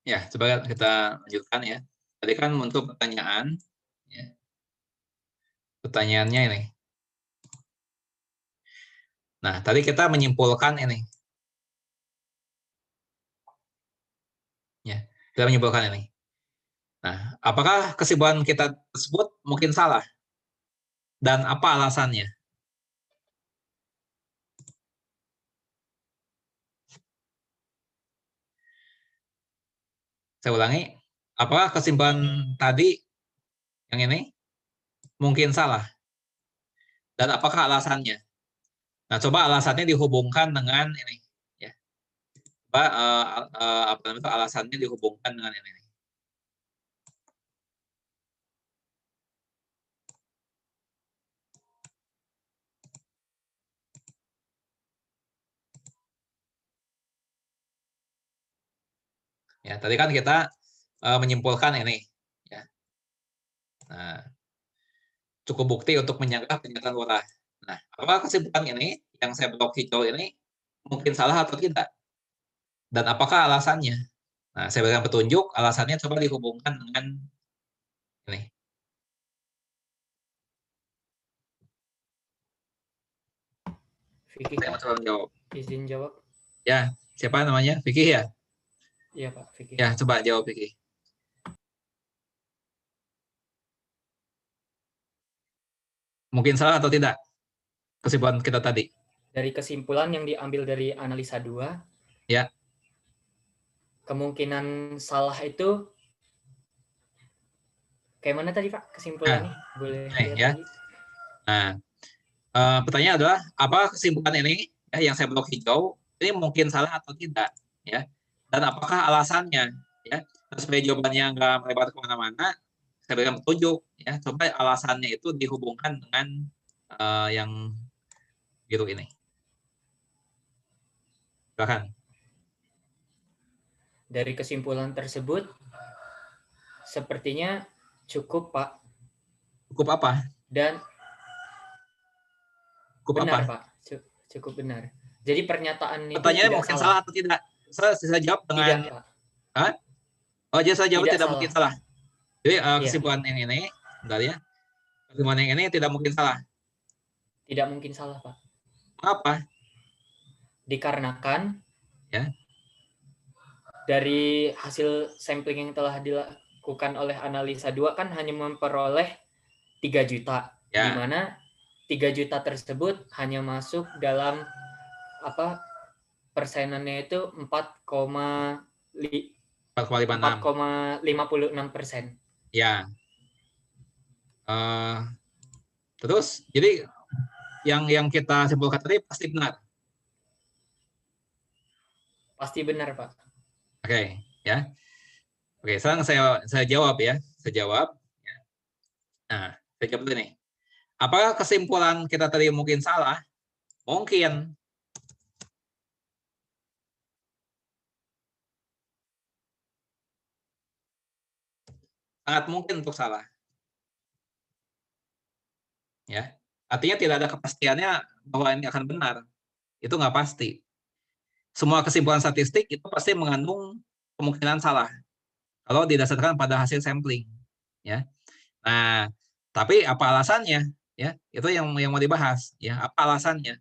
Ya, coba kita lanjutkan ya. Tadi kan untuk pertanyaan, ya, pertanyaannya ini. Nah, tadi kita menyimpulkan ini. Ya, kita menyimpulkan ini. Nah, apakah kesimpulan kita tersebut mungkin salah? Dan apa alasannya? Saya ulangi, apakah kesimpulan tadi yang ini mungkin salah? Dan apakah alasannya? Nah, coba alasannya dihubungkan dengan ini. Ya, coba apa namanya itu alasannya dihubungkan dengan ini. Ya, tadi kan kita menyimpulkan ini. Ya. Nah, cukup bukti untuk menyangka pernyataan lurah. Nah, apakah kesimpulan ini yang saya blok hijau ini mungkin salah atau tidak? Dan apakah alasannya? Nah, saya berikan petunjuk, alasannya coba dihubungkan dengan ini. Vicky, Saya mau coba jawab. izin jawab. Ya, siapa namanya? Vicky ya? Iya Pak, Vicky. Ya, coba jawab Vicky. Mungkin salah atau tidak kesimpulan kita tadi? Dari kesimpulan yang diambil dari analisa 2, ya, kemungkinan salah itu kayak mana tadi Pak kesimpulannya? Boleh lihat ya. lagi? Nah, pertanyaan adalah apa kesimpulan ini ya, yang saya blok hijau ini mungkin salah atau tidak ya, dan apakah alasannya ya. Dan supaya jawabannya nggak melebar kemana-mana, saya berikan petunjuk ya, coba alasannya itu dihubungkan dengan yang biru ini. Silakan. Dari kesimpulan tersebut sepertinya cukup Pak. Cukup apa? Dan cukup benar apa? Pak, cukup benar. Jadi pernyataan itu Pertanyaannya tidak mungkin salah atau tidak? Saya jawab dengan tidak Pak. Hah? Oh, jadi saya jawab Tidak tidak salah. mungkin salah. Jadi Iya, kesimpulan yang ini, bentar ya. Kesimpulan yang ini tidak mungkin salah. tidak mungkin salah Pak. Mengapa? Dikarenakan Ya. dari hasil sampling yang telah dilakukan oleh analisa 2 kan hanya memperoleh 3 juta. Ya. Di mana 3 juta tersebut hanya masuk dalam apa persenannya itu 4,56%. Ya. Terus jadi yang kita simpulkan tadi pasti benar. Pasti benar, Pak. Oke, ya. Oke, sekarang saya jawab ya. Saya jawab. Nah, saya jawab dulu nih. Apakah kesimpulan kita tadi mungkin salah? Mungkin. Sangat mungkin untuk salah. Ya, artinya tidak ada kepastiannya bahwa ini akan benar. Itu nggak pasti. Semua kesimpulan statistik itu pasti mengandung kemungkinan salah kalau didasarkan pada hasil sampling. Ya. Nah, tapi apa alasannya? Ya, itu yang mau dibahas. Ya, apa alasannya?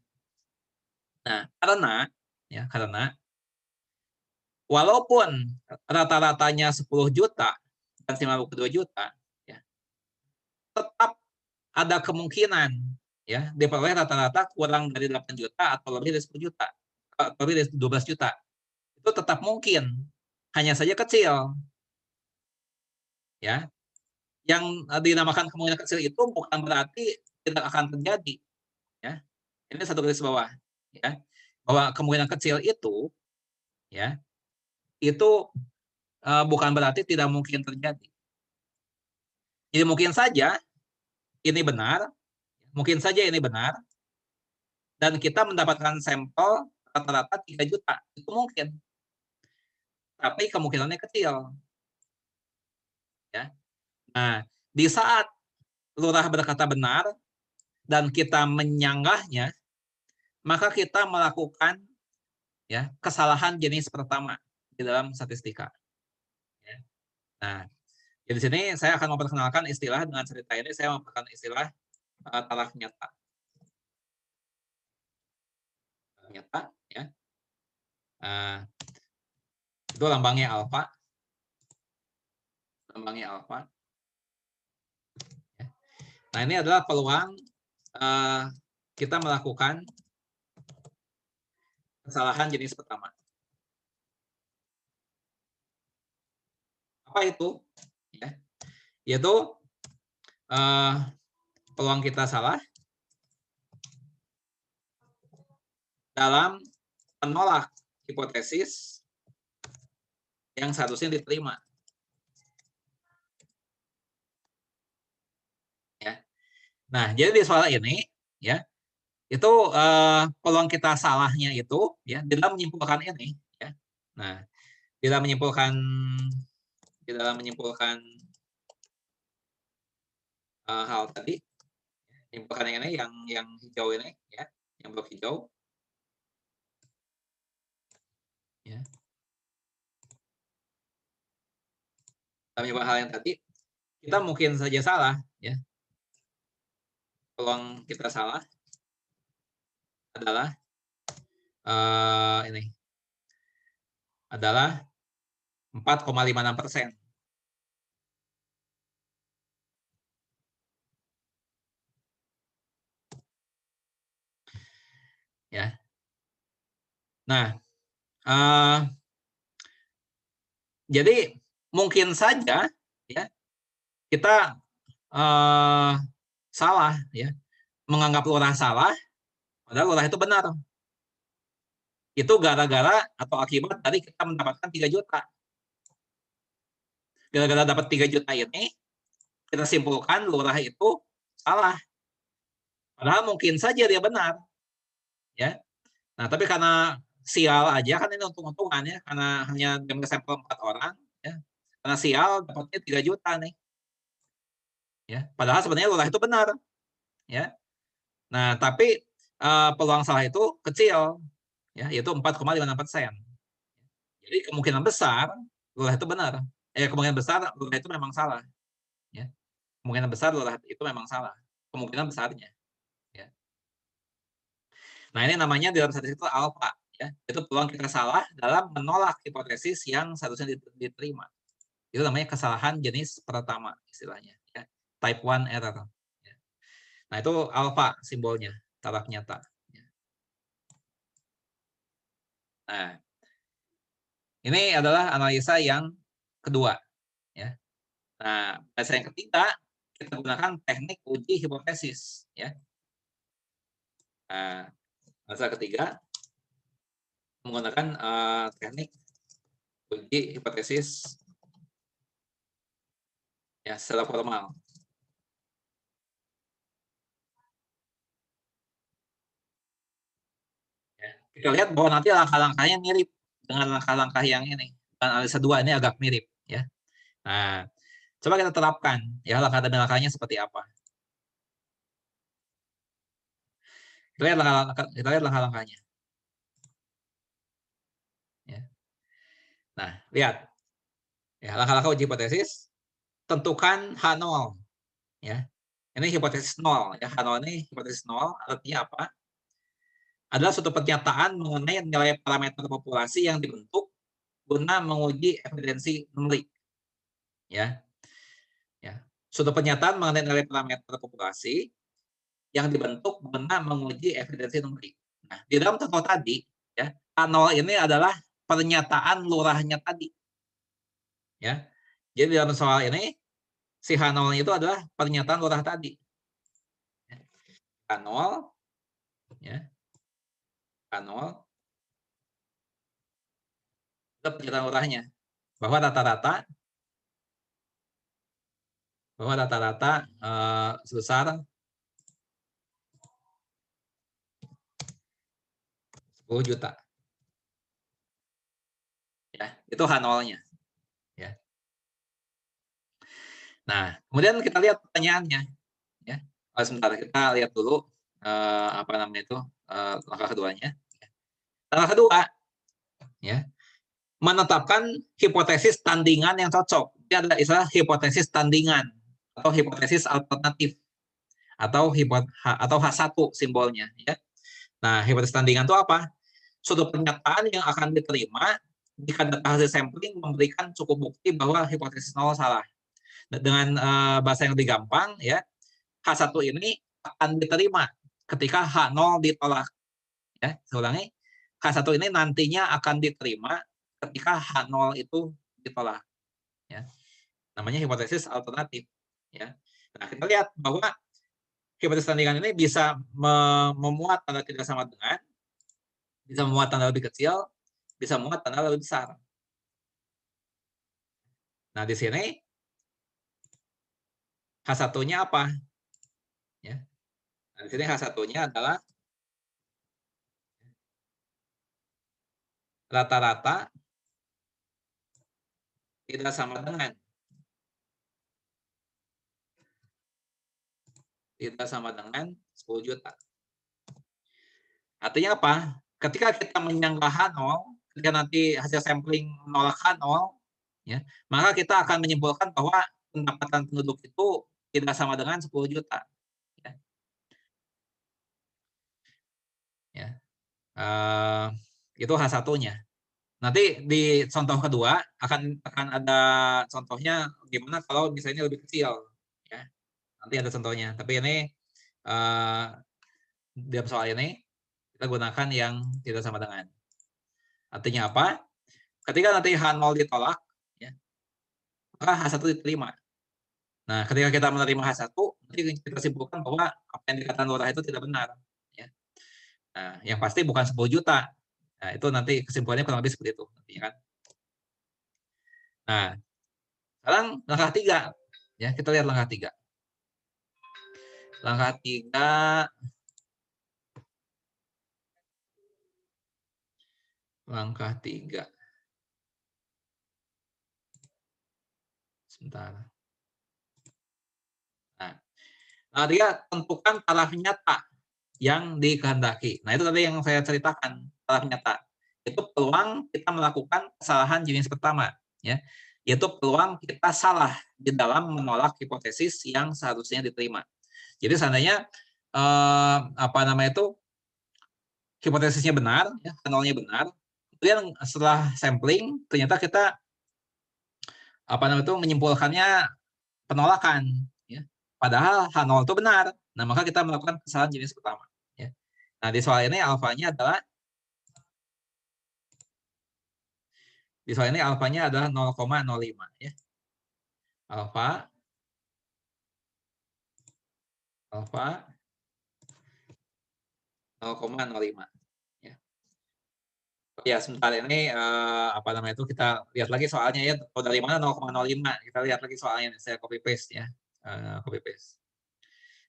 Nah, karena walaupun rata-ratanya 10 juta dan 52 juta, ya, tetap ada kemungkinan ya diperoleh rata-rata kurang dari 8 juta atau lebih dari 10 juta, atau lebih dari 12 juta. Itu tetap mungkin, hanya saja kecil. Ya. Yang dinamakan kemungkinan kecil itu bukan berarti tidak akan terjadi. Ya. Ini satu garis bawah. Ya. Bahwa kemungkinan kecil itu ya itu bukan berarti tidak mungkin terjadi. Jadi mungkin saja ini benar, mungkin saja ini benar, dan kita mendapatkan sampel rata-rata 3 juta. Itu mungkin. Tapi kemungkinannya kecil. Ya. Nah, di saat lurah berkata benar dan kita menyanggahnya, maka kita melakukan ya kesalahan jenis pertama di dalam statistika. Nah, jadi di sini saya akan memperkenalkan istilah dengan cerita ini saya memperkenalkan istilah taraf nyata. Taraf nyata ya. Itu lambangnya alfa. Lambangnya alfa. Nah, ini adalah peluang kita melakukan kesalahan jenis pertama. Apa itu? Ya, yaitu peluang kita salah dalam menolak hipotesis yang seharusnya diterima. Ya. Nah, jadi di soal ini, ya, itu peluang kita salahnya itu, ya, dalam menyimpulkan ini, ya. Nah, dalam menyimpulkan hal tadi, menyimpulkan yang ini, yang hijau ini, ya, yang blok hijau, ya. Dalam hal yang tadi, kita mungkin saja salah, ya. Peluang kita salah adalah ini adalah 4,56%. Ya. Nah, jadi mungkin saja ya kita salah ya, menganggap lurah salah padahal lurah itu benar. Itu gara-gara atau akibat dari kita mendapatkan 3 juta. Gara-gara dapat 3 juta ini, kita simpulkan lurah itu salah. Padahal mungkin saja dia benar. Ya. Nah, tapi karena sial aja kan ini untung-untungan ya, karena hanya diambil sampel 4 orang ya. Karena sial dapatnya 3 juta nih. Ya, padahal sebenarnya lurah itu benar. Ya. Nah, tapi peluang salah itu kecil ya, yaitu 4,56%. Jadi kemungkinan besar lurah itu benar. Kemungkinan besar lurah itu memang salah. Ya. Kemungkinan besar lurah itu memang salah. Kemungkinan besarnya. Ya. Nah, ini namanya di dalam statistik itu alfa. Ya. Itu peluang kita salah dalam menolak hipotesis yang seharusnya diterima. Itu namanya kesalahan jenis pertama istilahnya. Ya. Type 1 error. Ya. Nah, itu alfa simbolnya, taraf nyata. Ya. Nah, ini adalah analisa yang kedua. Ya. Nah, analisa yang ketiga, kita gunakan teknik uji hipotesis. Ya. Nah, analisa ketiga menggunakan teknik uji hipotesis ya secara formal. Ya. Kita lihat bahwa nanti langkah-langkahnya mirip dengan langkah-langkah yang ini. Dan analisa 2 ini agak mirip. Ya. Nah, coba kita terapkan ya langkah demi langkahnya seperti apa. Kita lihat langkah-langkahnya. Ya. Nah, lihat. Ya, langkah-langkah uji hipotesis, tentukan H0. Ya. Ini hipotesis 0. Ya, H0 ini hipotesis 0, artinya apa? Adalah suatu pernyataan mengenai nilai parameter populasi yang dibentuk guna menguji evidensi numerik. Ya. Ya. Suatu pernyataan mengenai nilai parameter populasi yang dibentuk guna menguji evidensi numerik. Nah, di dalam contoh tadi, ya, H0 ini adalah pernyataan lurahnya tadi. Ya. Jadi dalam soal ini si H0 itu adalah pernyataan lurah tadi. H0 ya. H0 itu pernyataan lurahnya bahwa rata-rata sebesar 10 juta. Ya, itu H0-nya. Ya. Nah, kemudian kita lihat pertanyaannya. Ya. Sebentar, kita lihat dulu apa namanya itu langkah keduanya. Langkah kedua, ya, menetapkan hipotesis tandingan yang cocok. Ini ada istilah hipotesis tandingan atau hipotesis alternatif atau H1 simbolnya ya. Nah, hipotesis tandingan itu apa? Suatu pernyataan yang akan diterima jika data hasil sampling memberikan cukup bukti bahwa hipotesis nol salah. Dengan bahasa yang lebih gampang ya, H1 ini akan diterima ketika H0 ditolak. Ya, saya ulangi. H1 ini nantinya akan diterima ketika H0 itu ditolak. Ya. Namanya hipotesis alternatif. Ya. Nah, kita lihat bahwa hipotesis tandingan ini bisa memuat tanda tidak sama dengan, bisa memuat tanda lebih kecil, bisa memuat tanda lebih besar. Nah, di sini H1-nya apa? Ya. Nah, di sini H1-nya adalah rata-rata tidak sama dengan, tidak sama dengan 10 juta. Artinya apa? Ketika kita menyangka H0, ketika nanti hasil sampling menolak H0, ya, maka kita akan menyimpulkan bahwa pendapatan penduduk itu tidak sama dengan 10 juta. Ya. Ya. Itu H1-nya. Nanti di contoh kedua akan ada contohnya gimana kalau misalnya lebih kecil. Ya. Nanti ada contohnya. Tapi ini dalam soal ini kita gunakan yang tidak sama dengan. Artinya apa? Ketika nanti H0 ditolak, ya, maka H1 diterima. Nah, ketika kita menerima H1, nanti kita simpulkan bahwa apa yang dikatakan Lurah itu tidak benar. Ya. Nah, yang pasti bukan 10 juta. Nah, itu nanti kesimpulannya kurang lebih seperti itu. Kan? Nah, sekarang langkah 3. Ya, kita lihat langkah 3. Langkah 3. Langkah 3. Sebentar. Nah, dia tentukan taraf nyata yang dikehendaki. Nah, itu tadi yang saya ceritakan, taraf nyata. Itu peluang kita melakukan kesalahan jenis pertama, ya. Yaitu peluang kita salah di dalam menolak hipotesis yang seharusnya diterima. Jadi seandainya hipotesisnya benar, ya, nolnya benar, kemudian setelah sampling ternyata kita menyimpulkannya penolakan, ya. Padahal H0 itu benar. Nah, maka kita melakukan kesalahan jenis pertama, ya. Nah, di soal ini alfanya adalah 0,05 ya. Alfa 0,05 ya. Ya, sebentar ini kita lihat lagi soalnya ya. Dari mana 0,05? Kita lihat lagi soalnya. Saya copy paste ya. Copy paste.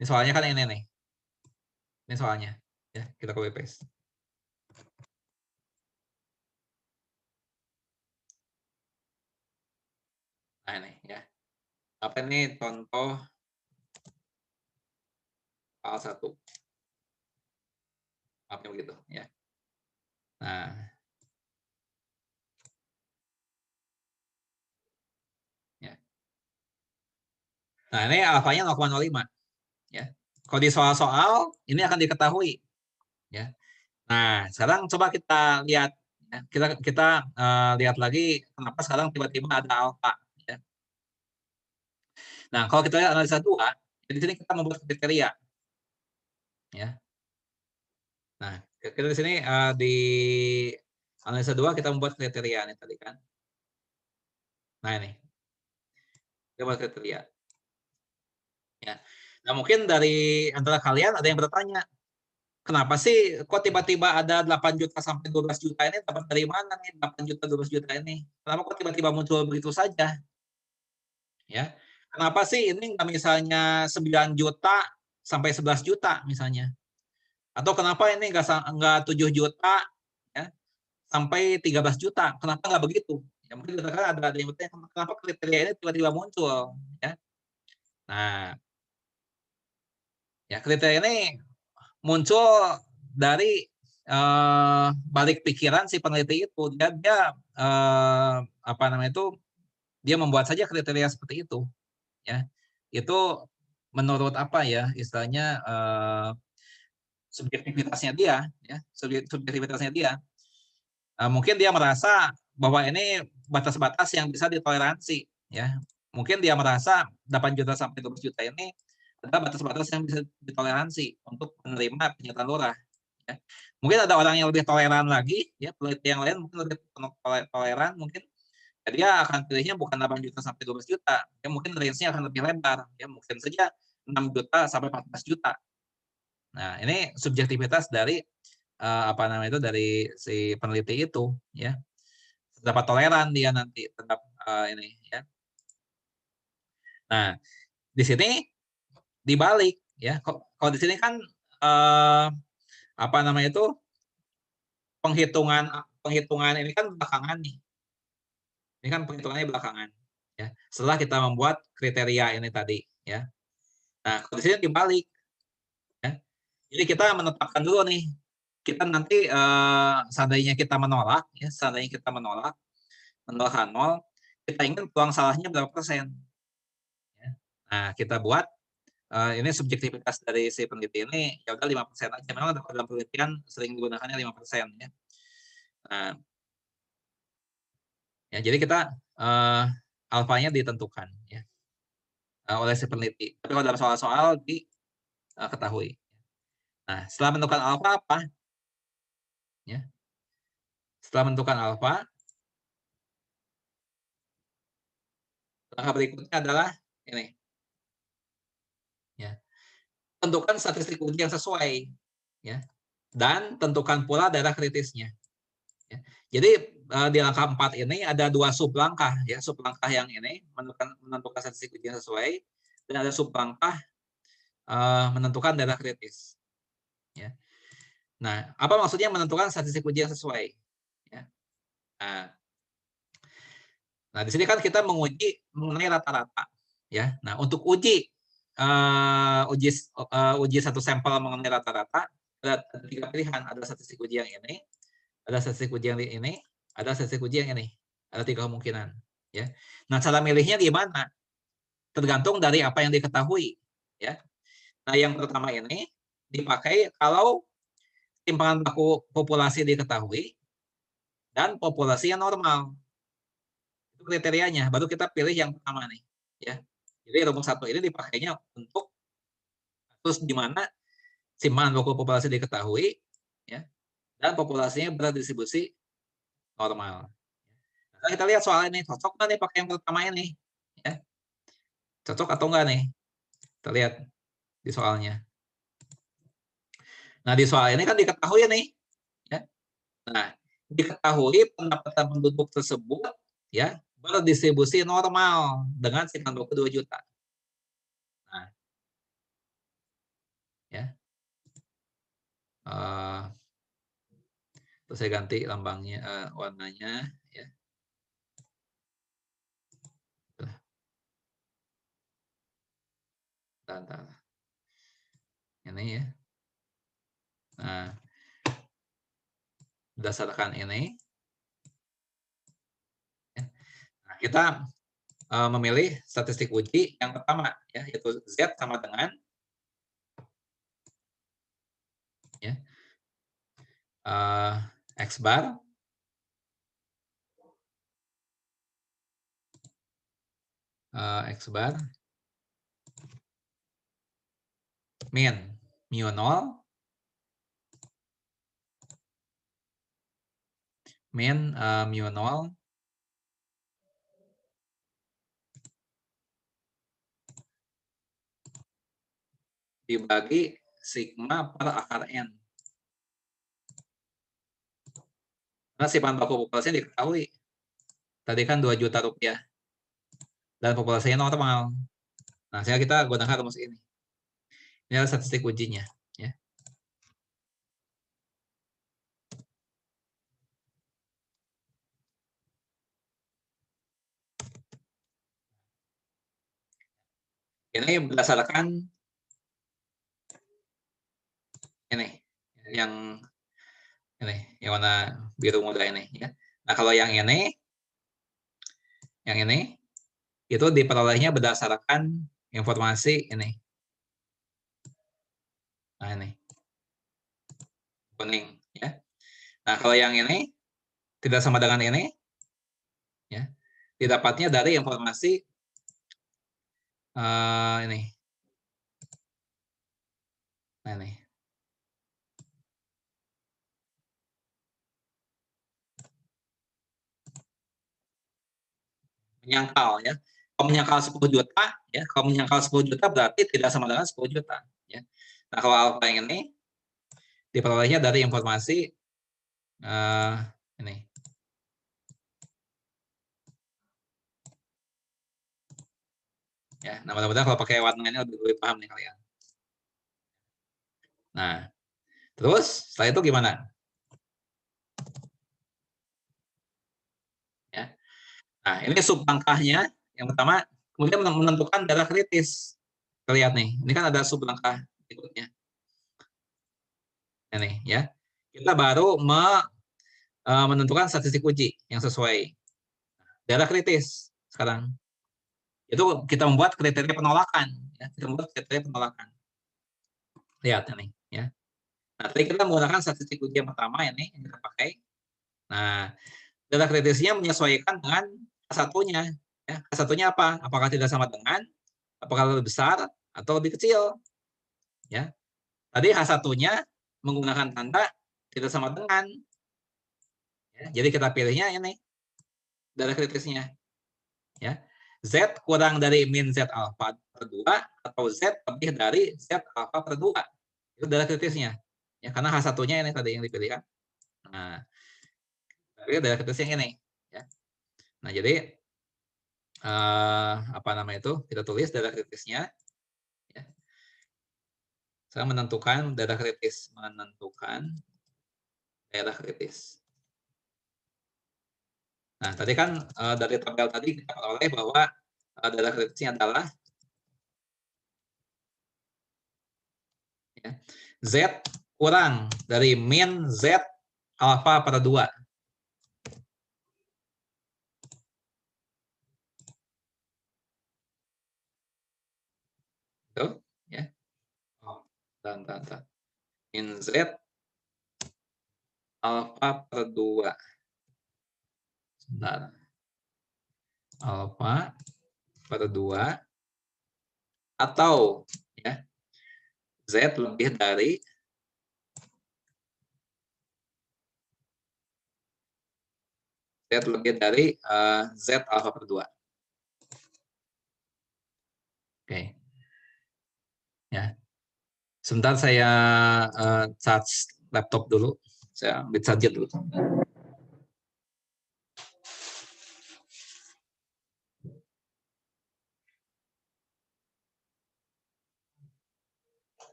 Ini soalnya kan ini nih. Ini soalnya. Ya, kita copy paste. Nah, ini ya. Apa ini contoh soal 1. Apa begitu ya. Nah, ya. Nah, ini alfanya 0,05 ya. Kalau di soal-soal ini akan diketahui ya. Nah, sekarang coba kita lihat ya. Kita lihat lagi kenapa sekarang tiba-tiba ada alfa ya. Nah, kalau kita lihat analisa 2, di sini kita membuat kriteria ya. Nah, kita di sini di analisa 2 kita membuat kriteria nih tadi kan. Nah, ini. Kita buat kriteria. Ya. Nah, mungkin dari antara kalian ada yang bertanya, kenapa sih kok tiba-tiba ada 8 juta sampai 12 juta ini dapat dari mana nih 8 juta 12 juta ini? Kenapa kok tiba-tiba muncul begitu saja? Ya. Kenapa sih ini nggak misalnya 9 juta sampai 11 juta misalnya? Atau kenapa ini nggak 7 juta ya, sampai 13 juta? Kenapa nggak begitu? Ya mungkin ada yang bertanya kenapa kriteria ini tiba-tiba muncul ya. Nah, ya kriteria ini muncul dari balik pikiran si peneliti itu. Dia dia membuat saja kriteria seperti itu, ya. Itu menurut apa ya, istilahnya subjektivitasnya dia, ya, subjektivitasnya dia. Mungkin dia merasa bahwa ini batas-batas yang bisa ditoleransi, ya. Mungkin dia merasa 8 juta sampai 12 juta ini adalah batas-batas yang bisa ditoleransi untuk menerima penyataan lurah. Ya. Mungkin ada orang yang lebih toleran lagi, ya, peneliti yang lain mungkin lebih toleran, mungkin ya dia akan pilihnya bukan 8 juta sampai 12 juta, ya mungkin range-nya akan lebih lebar, ya mungkin saja 6 juta sampai 14 juta. Nah, ini subjektivitas dari apa namanya itu dari si peneliti itu, ya. Seberapa toleran dia nanti terhadap ini, ya. Nah, di sini dibalik, ya. Kalau di sini kan apa namanya itu penghitungan ini kan belakangan nih. Ini kan perhitungannya belakangan, ya. Setelah kita membuat kriteria ini tadi, ya. Nah, kalau di sini dibalik, ya. Jadi kita menetapkan dulu nih, kita nanti seandainya kita menolak, ya, seandainya kita menolak H0, kita ingin peluang salahnya berapa persen. Ya. Nah, kita buat ini subjektivitas dari si peneliti ini ya udah 5% aja. Memang dalam penelitian sering digunakannya 5%, ya. Nah, ya jadi kita alfanya ditentukan, ya, oleh si peneliti. Tapi kalau dalam soal-soal diketahui. Nah, setelah menentukan alfa apa? Ya. Setelah menentukan alfa, langkah berikutnya adalah ini. Ya. Tentukan statistik uji yang sesuai, ya. Dan tentukan pula daerah kritisnya. Ya. Jadi di langkah 4 ini ada 2 sub langkah, ya. Sub langkah yang ini menentukan statistik uji yang sesuai, dan ada sub langkah menentukan daerah kritis. Ya. Nah, apa maksudnya menentukan statistik uji yang sesuai? Ya. Nah, di sini kan kita menguji mengenai rata-rata, ya. Nah, untuk uji satu sampel mengenai rata-rata ada 3 pilihan, ada statistik uji yang ini, ada statistik uji yang ini, ada statistik uji yang ini. Ada 3 kemungkinan, ya. Nah, cara milihnya gimana? Tergantung dari apa yang diketahui, ya. Nah, yang pertama ini dipakai kalau timpangan baku populasi diketahui dan populasinya normal. Itu kriterianya, baru kita pilih yang pertama nih, ya. Jadi rumus 1 ini dipakainya untuk kasus di mana timpangan baku populasi diketahui, ya, dan populasinya berdistribusi normal. Nah, kita lihat soal ini, cocok nggak nih pakai yang pertama ini, ya. Cocok atau enggak nih? Kita lihat di soalnya. Nah, di soal ini kan diketahui nih, ya. Nah, diketahui pendapatan penduduk tersebut, ya, berdistribusi normal dengan timpangan baku 2 juta. Nah, ya. Terus saya ganti lambangnya, warnanya, ya. Bentar. Ini, ya. Nah, berdasarkan ini, ya. Nah, kita memilih statistik uji yang pertama, ya, yaitu Z sama dengan, ya, X bar min mu 0 min mu 0 dibagi sigma per akar N. Karena si bahan baku populasinya diketahui. Tadi kan 2 juta rupiah. Dan populasinya normal. Nah, sekarang kita gunakan rumus ini. Ini adalah statistik ujinya, ya. Ini berdasarkan ini yang warna biru muda ini, ya. Nah, kalau yang ini itu diperolehnya berdasarkan informasi ini. Nah, ini. Kuning. Ya. Nah, kalau yang ini tidak sama dengan ini, ya, didapatnya dari informasi ini. Nah, ini. Menyangkal, ya. Kalau menyangkal 10 juta, ya, kalau menyangkal 10 juta berarti tidak sama dengan 10 juta, ya. Nah, kalau alfa yang ini diperolehnya dari informasi ini. Ya, nah mudah-mudahan kalau pakai warna ini lebih paham nih kalian. Nah, terus setelah itu gimana? Ya. Nah, ini sub langkahnya. Yang pertama, kemudian menentukan daerah kritis. Kita lihat nih, ini kan ada sub langkah berikutnya. Ini ya. Kita baru menentukan statistik uji yang sesuai. Daerah kritis sekarang. Itu kita membuat kriteria penolakan. Ya. Kita membuat kriteria penolakan. Lihat ini. Ya. Nah, tadi kita menggunakan statistik uji yang pertama ini yang kita pakai. Nah, daerah kritisnya menyesuaikan dengan K1-nya. Ya, K1-nya apa? Apakah tidak sama dengan, apakah lebih besar, atau lebih kecil. Ya. Tadi H1-nya menggunakan tanda tidak sama dengan. Ya, jadi kita pilihnya ini, daerah kritisnya. Ya. Z kurang dari min Z alfa per 2, atau Z lebih dari Z alfa per 2. Itu daerah kritisnya. Ya, karena H1-nya ini tadi yang dipilih kan. Nah, daerah kritisnya yang ini. Ya. Nah, jadi apa nama itu? Kita tulis daerah kritisnya. Ya. Saya menentukan daerah kritis, daerah kritis. Nah, tadi kan dari tabel tadi kita peroleh bahwa daerah kritisnya adalah ya, Z kurang dari min Z alfa per 2. Itu ya. Oh, dan. Min Z alfa per 2. Sebentar. Alfa per 2 atau ya Z lebih dari Z alfa per 2. Oke. Ya. Sebentar saya charge laptop dulu. Saya ambil charger dulu.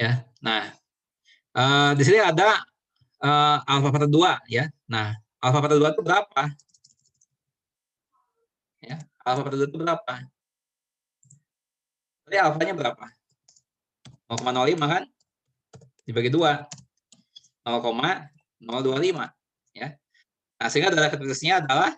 Ya. Nah, di sini ada alfa per 2 ya. Nah, alfa per 2 itu berapa? Ya, alfa per 2 itu berapa? Tadi alfanya berapa? 0,05 kan? Dibagi 2. 0,025 ya. Nah, sehingga daerah kritisnya adalah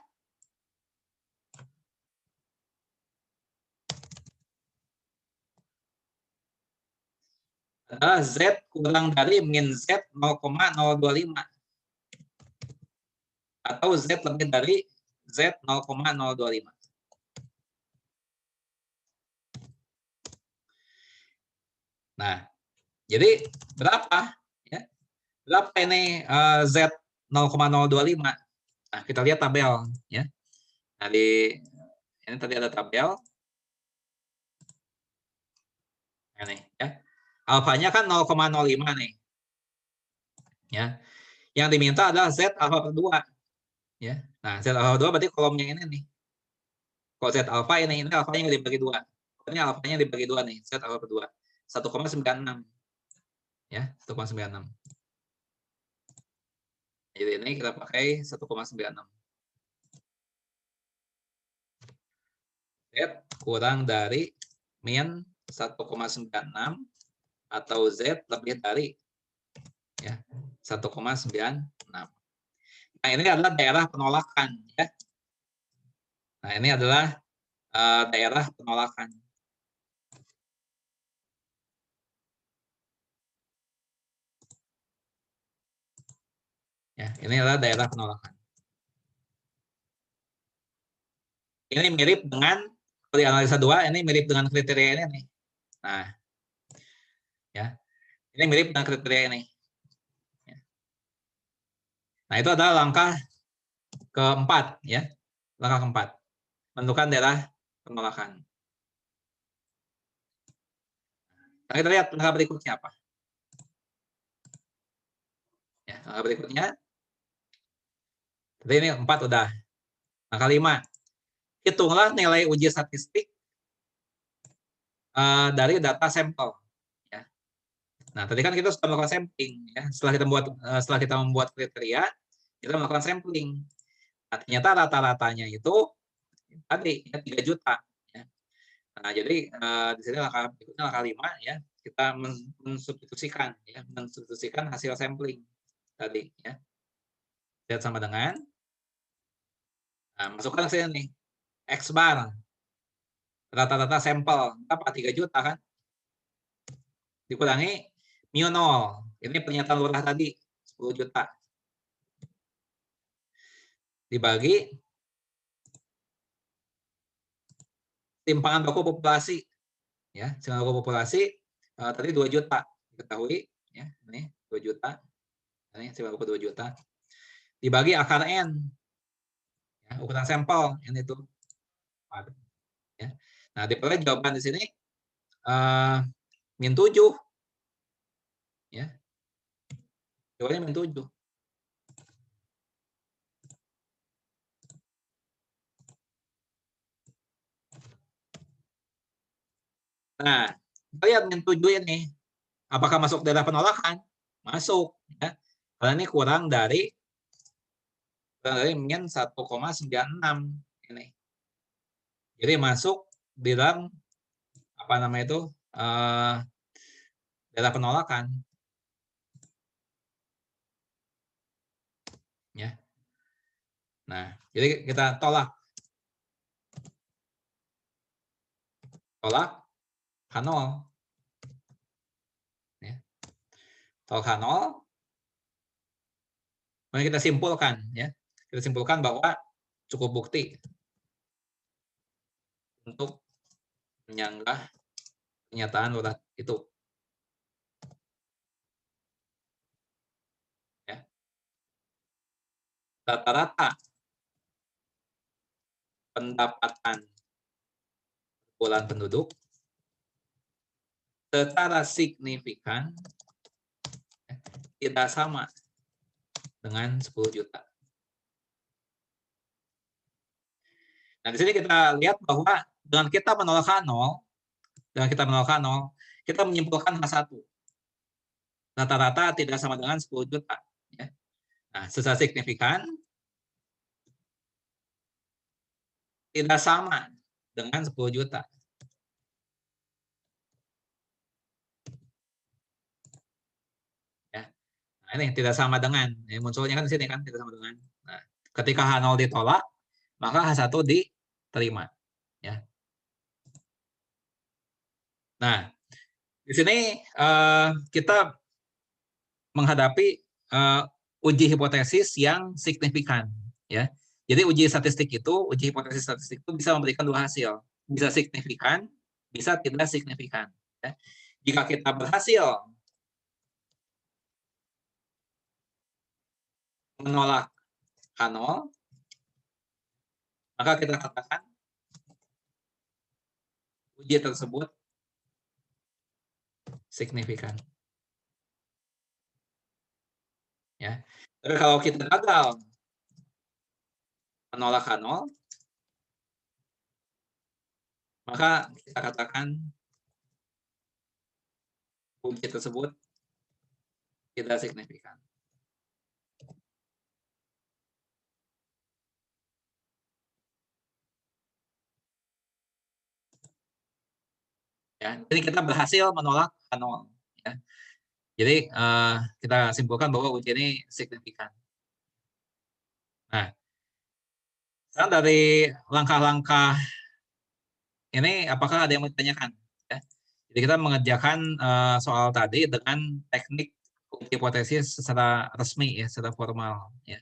Z kurang dari min Z 0,025 atau Z lebih dari Z 0,025. Nah, jadi berapa? Ya, berapa ini Z 0,025? Nah, kita lihat tabel. Ya. Nah, ini tadi ada tabel. Nah, nih, ya. Alfanya kan 0,05 nih. Ya. Yang diminta adalah Z alfa per 2. Ya. Nah, Z alfa per 2 berarti kolomnya ini nih. Kalau Z alfa ini alfanya dibagi 2. Ini alfanya dibagi 2 nih, Z alfa per 2. 1,96. Ya, 1,96. Jadi ini kita pakai 1,96. Z kurang dari min 1,96 atau Z lebih dari ya 1,96. Nah, ini adalah daerah penolakan ya. Nah, ini adalah daerah penolakan. Ya, ini adalah daerah penolakan. Ini mirip dengan di analisa 2, ini mirip dengan kriteria ini nih. Nah, ya. Ini mirip dengan kriteria ini. Ya. Nah, itu adalah langkah keempat ya. Langkah keempat. Menentukan daerah penolakan. Nah, kita lihat langkah berikutnya apa. Ya, langkah berikutnya. Jadi ini 4 udah. Langkah 5. Hitunglah nilai uji statistik dari data sampel. Ya. Nah, tadi kan kita sudah melakukan sampling. Ya. Setelah kita membuat kriteria, kita melakukan sampling. Nah, ternyata rata-ratanya itu tadi ya, 3 juta. Ya. Nah, jadi di sini langkah berikutnya langkah 5 ya, kita mensubstitusikan hasil sampling tadi ya. Lihat sama dengan masukkan ke sini nih. X bar rata-rata sampel apa 3 juta kan? Dikurangi mu 0. Ini pernyataan lurah tadi 10 juta. Dibagi timpangan baku populasi. Ya, timpangan baku populasi tadi 2 juta. Diketahui ya, ini 2 juta. Ini timpangan baku 2 juta. Dibagi akar N. Ya, ukuran sampel ini itu. Ya. Nah, diperoleh jawaban di sini min 7. Ya. Jawabannya min 7. Nah, kita lihat min 7 ini. Apakah masuk daerah penolakan? Masuk. Ya. Karena ini kurang dari min 1,96 ini. Jadi masuk di dalam apa namanya itu daerah penolakan. Ya. Nah, jadi kita tolak H0. Ya. Tolak H0. Mari kita simpulkan ya. Kita simpulkan bahwa cukup bukti untuk menyanggah pernyataan lurah itu. Ya. Rata-rata pendapatan bulan penduduk secara signifikan tidak sama dengan 10 juta. Nah, di sini kita lihat bahwa dengan kita menolak H0, kita menyimpulkan H1. Rata-rata tidak sama dengan 10 juta. Ya. Nah, secara signifikan tidak sama dengan 10 juta. Ya. Nah, ini tidak sama dengan. Munculnya kan di sini kan tidak sama dengan. Nah, ketika H0 ditolak, maka H1 diterima. Ya. Nah, di sini kita menghadapi uji hipotesis yang signifikan. Ya. Jadi uji hipotesis statistik itu bisa memberikan 2 hasil. Bisa signifikan, bisa tidak signifikan. Ya. Jika kita berhasil menolak H0, maka kita katakan uji tersebut signifikan. Ya. Tapi kalau kita gagal menolak H0, maka kita katakan uji tersebut tidak signifikan. Ya, jadi kita berhasil menolak H0. Ya. Jadi kita simpulkan bahwa uji ini signifikan. Nah, sekarang dari langkah-langkah ini apakah ada yang mau ditanyakan? Ya. Jadi kita mengerjakan soal tadi dengan teknik uji hipotesis secara resmi ya, secara formal. Ya.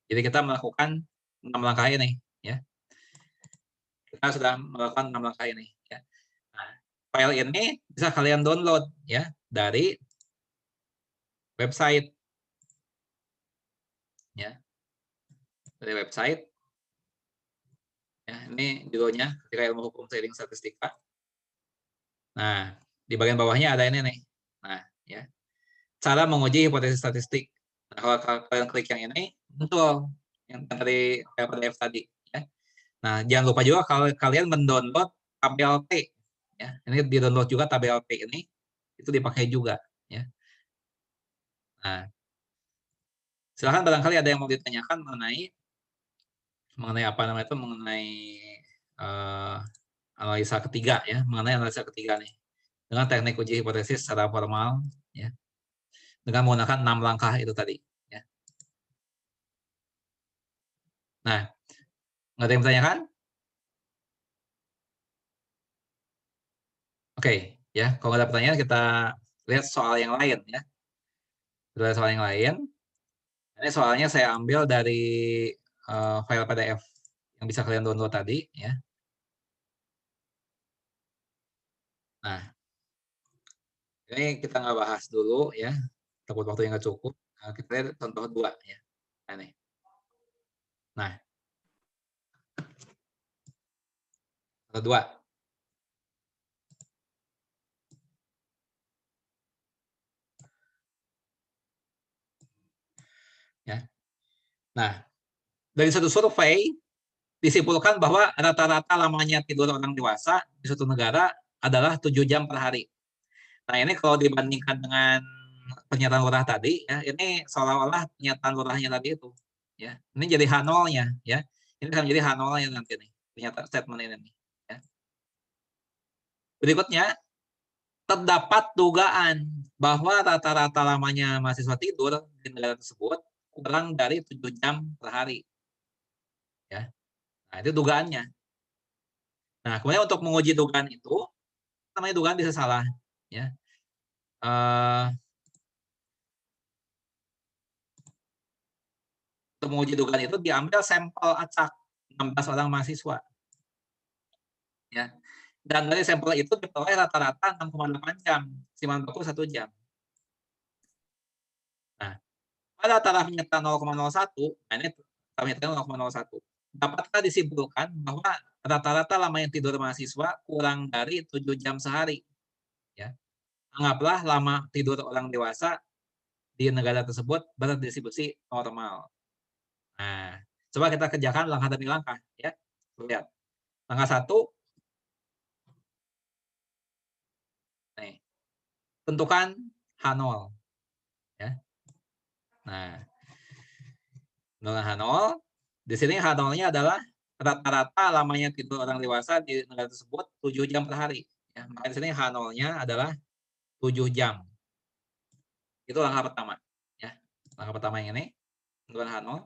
Jadi kita melakukan 6 langkah ini. Ya. Kita sudah melakukan 6 langkah ini. Ya. Nah, file ini bisa kalian download ya dari website. Ya. Dari website. Ya, ini judulnya ketika ilmu hukum seiring statistika. Nah, di bagian bawahnya ada ini nih. Nah, ya. Cara menguji hipotesis statistik. Nah, kalau kalian klik yang ini, muncul yang dari PDF tadi. Ya. Nah, jangan lupa juga kalau kalian mendownload tabel T. Ya. Ini di-download juga tabel T ini, itu dipakai juga. Ya. Nah, silahkan barangkali ada yang mau ditanyakan mengenai apa namanya itu, mengenai analisa ketiga ya, mengenai analisa ketiga nih. Dengan teknik uji hipotesis secara formal, ya, dengan menggunakan 6 langkah itu tadi. Ya. Nah, nggak ada yang bertanyakan? Oke, ya. Kalau nggak ada pertanyaan, kita lihat soal yang lain ya. Kita lihat soal yang lain. Ini soalnya saya ambil dari file PDF yang bisa kalian download tadi, ya. Nah, ini kita nggak bahas dulu ya, takut waktunya nggak cukup. Nah, kita lihat contoh 2 ya. Nah, nih. Nah, contoh 2. Ya. Nah, dari satu survei disimpulkan bahwa rata-rata lamanya tidur orang dewasa di suatu negara adalah 7 jam per hari. Nah, ini kalau dibandingkan dengan pernyataan lurah tadi, ya, ini seolah-olah pernyataan lurahnya tadi itu. Ya. Ini jadi H0-nya. Ya. Ini akan menjadi H0-nya nanti nih, pernyataan statement ini nih. Ya. Berikutnya, terdapat dugaan bahwa rata-rata lamanya mahasiswa tidur di negara tersebut kurang dari 7 jam per hari. Ya. Nah, itu dugaannya. Nah, kemudian untuk menguji dugaan itu, namanya dugaan bisa salah. Ya. Untuk menguji dugaan itu diambil sampel acak 16 orang mahasiswa. Ya. Dan dari sampel itu diperoleh rata-rata 6,8 jam, maksimal 1 jam. Nah, pada taraf nyata 0,01, nah ini taraf nyata 0,01. Dapatkah disimpulkan bahwa rata-rata lama yang tidur mahasiswa kurang dari 7 jam sehari? Ya. Anggaplah lama tidur orang dewasa di negara tersebut berdistribusi normal. Nah, coba kita kerjakan langkah demi langkah. Ya. Lihat. Langkah 1, nih, tentukan H0. Ya. Nah, tentukan H0. Di sini H0-nya adalah rata-rata lamanya tidur orang dewasa di negara tersebut 7 jam per hari. Ya, maka di sini H0-nya adalah 7 jam. Itu langkah pertama. Ya. Langkah pertama yang ini, tentukan H0.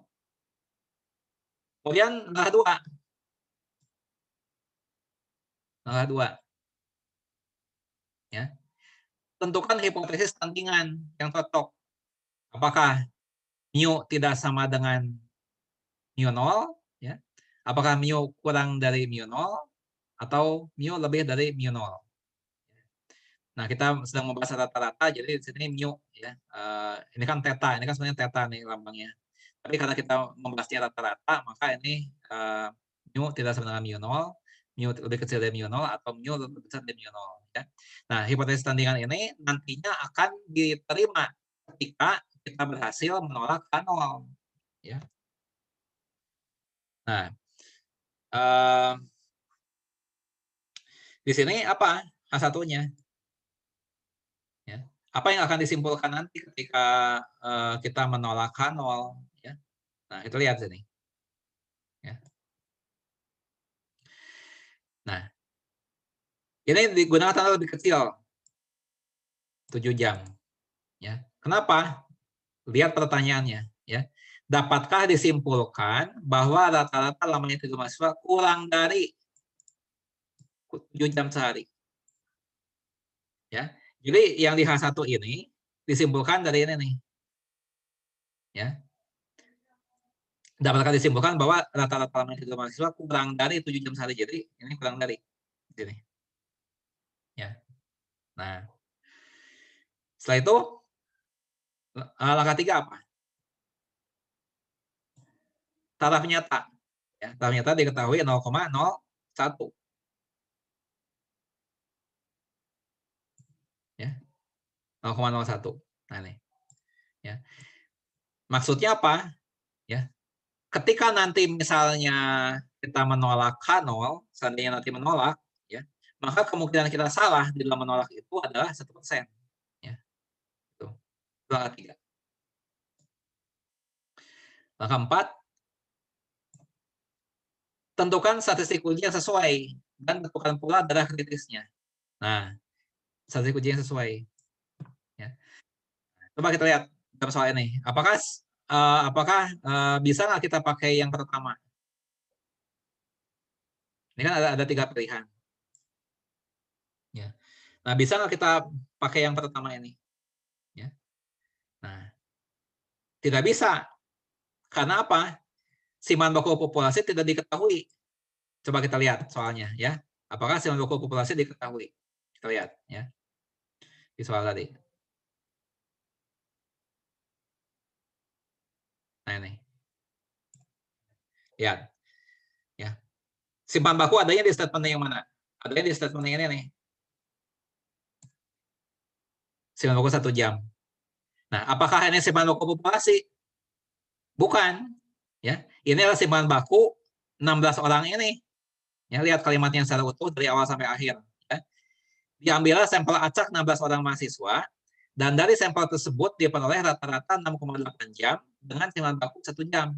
Kemudian langkah 2. Langkah 2. Ya. Tentukan hipotesis tandingan yang cocok. Apakah mu tidak sama dengan mu 0? Ya. Apakah mu kurang dari mu 0? Atau mu lebih dari mu 0? Nah, kita sedang membahas rata-rata, jadi di sini mu. Ya. Ini kan theta, ini kan sebenarnya theta nih lambangnya. Tapi karena kita membahasnya rata-rata, maka ini mu tidak sama dengan mu 0, mu lebih kecil dari mu 0, atau mu lebih besar dari mu 0. Ya. Nah, hipotesis tandingan ini nantinya akan diterima ketika kita berhasil menolak K0. Ya. Nah, di sini apa H1-nya? Ya. Apa yang akan disimpulkan nanti ketika kita menolak K0? Ya. Nah, itu lihat sini. Ya. Nah, ini digunakan tanda lebih kecil, 7 jam. Ya. Kenapa? Lihat pertanyaannya. Ya. Dapatkah disimpulkan bahwa rata-rata lamanya tidur mahasiswa kurang dari 7 jam sehari? Ya. Jadi yang di H1 ini disimpulkan dari ini nih. Ya. Dapatkah disimpulkan bahwa rata-rata lamanya tidur mahasiswa kurang dari 7 jam sehari? Jadi ini kurang dari sini. Ya. Nah, setelah itu langkah 3 apa? Taraf nyata. Ya, taraf nyata diketahui 0,01. Ya. 0,01. Nah, ini. Ya. Maksudnya apa? Ya. Ketika nanti misalnya kita menolak K0, seandainya nanti menolak, ya, maka kemungkinan kita salah di dalam menolak itu adalah 1%. Ya. Itu. Langkah 3. Langkah 4, tentukan statistik uji yang sesuai dan tentukan pula darah kritisnya. Nah, statistik uji yang sesuai. Ya. Coba kita lihat dalam soal ini. Apakah bisa nggak kita pakai yang pertama? Ini kan ada 3 pilihan. Ya. Nah, bisa nggak kita pakai yang pertama ini? Ya. Nah, tidak bisa. Karena apa? Siman baku populasi tidak diketahui. Coba kita lihat soalnya, ya. Apakah siman baku populasi diketahui? Kita lihat, ya. Di soal tadi. Nah, ini. Lihat. Ya. Simpan baku adanya di statement yang mana? Adanya di statement yang ini nih. Simpan baku 1 jam. Nah, apakah ini simpan baku populasi? Bukan. Ya. Ini adalah simpan baku 16 orang ini. Ya, lihat kalimatnya secara utuh dari awal sampai akhir. Ya. Diambillah sampel acak 16 orang mahasiswa, dan dari sampel tersebut diperoleh rata-rata 6,8 jam dengan simpan baku 1 jam.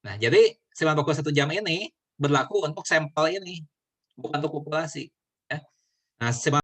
Nah, jadi simpan baku 1 jam ini berlaku untuk sampel ini, bukan untuk populasi. Ya. Nah, simpan